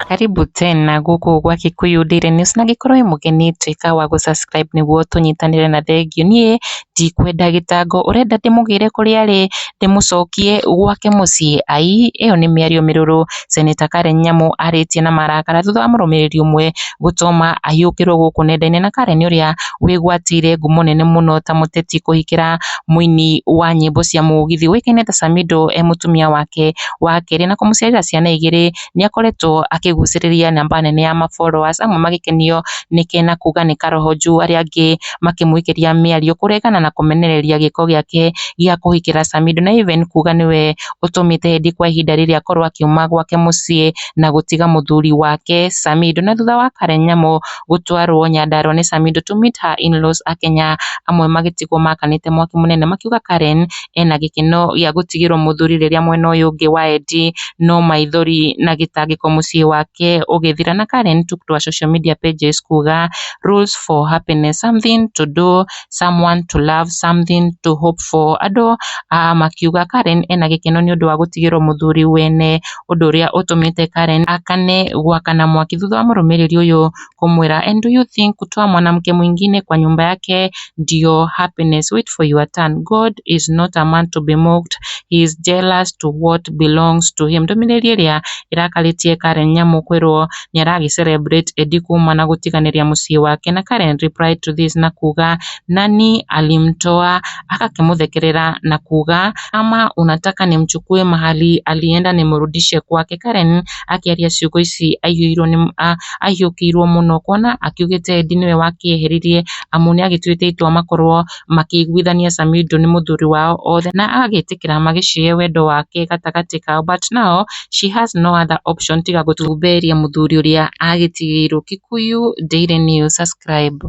Karibu tena guku gwa Kikuyu Daily News na gikorwo mugeni twika wa subscribe niguo tunyitanire na thengio. Nie ndikwenda gitango urenda ndimugire kuria ri ndimucokie gwake mucii. Ai iyo ni miario miruru Senator Karen Nyamũ aritie na marakara thutha wa murumiriri umwe gutoma ayukirwo guku nenda-ini na Karen uria wigwatire ngumo nene muno ta muteti kuhikira muini wa nyimbo cia mugithi wikaine ta Samido mutumia wake wa keri na kumuciarira ciana igiri ni akoretwo akiguciriria namba nene ya followers, amwe magikenio nike na kuga ni karohoju, aria angi makimwikiria miario kuregana na kumenereria giko giake gia kuhikira Samido na even kuga niwe utumite hendi kwa ihinda riria akorwo akiuma gwake mucii na gutiga muthuri wake Samido. Na thutha wa Karen Nyamũ gutwarwo Nyandarua ni Samido to meet her in-laws Akenya, amwe magitigwo makanite mwaki munene makiuga Karen ena gikeno gia gutigirwo muthuri riria mwena uyu ungi wa endi no maithori na gitangiko mucii wake ugithira. Na Karen took to her social media pages kuga rules for happiness, something to do, someone to love, something to hope for. Andu makiuga Karen ena gikeno ni undu wa gutigirwo muthuri wene, undu uria utumite Karen akane gwakana mwaki thutha wa murumiriri uyu kumwira, and do you think kutoa mwanamke mwingine kwa nyumba yake ndio happiness? Wait for your turn. God is not a man to be mocked. He is jealous to what belongs to him. Ndumiriri iria irakaritie Karen Nyamũ kwirwo ni aragi celebrate endi kuma na gutiganiria mucii wake. Na Karen replied to this na kuga nani alimtoa, akakimuthekerera na kuga ama unataka nimchukue mahali alienda nimrudishe kwake. Karen akiaria ciugo ici aiyukirwo muno kuona akiugite endi niwe wakiheririe amu ni agituite itua makorwo makiguithania Samido ni muthuri wao othe na agitikira magicie wendo wake gatagati kao, but now she has no other option tiga gutumberia muthuri uria agitigirwo. Kikuyu Daily News, subscribe.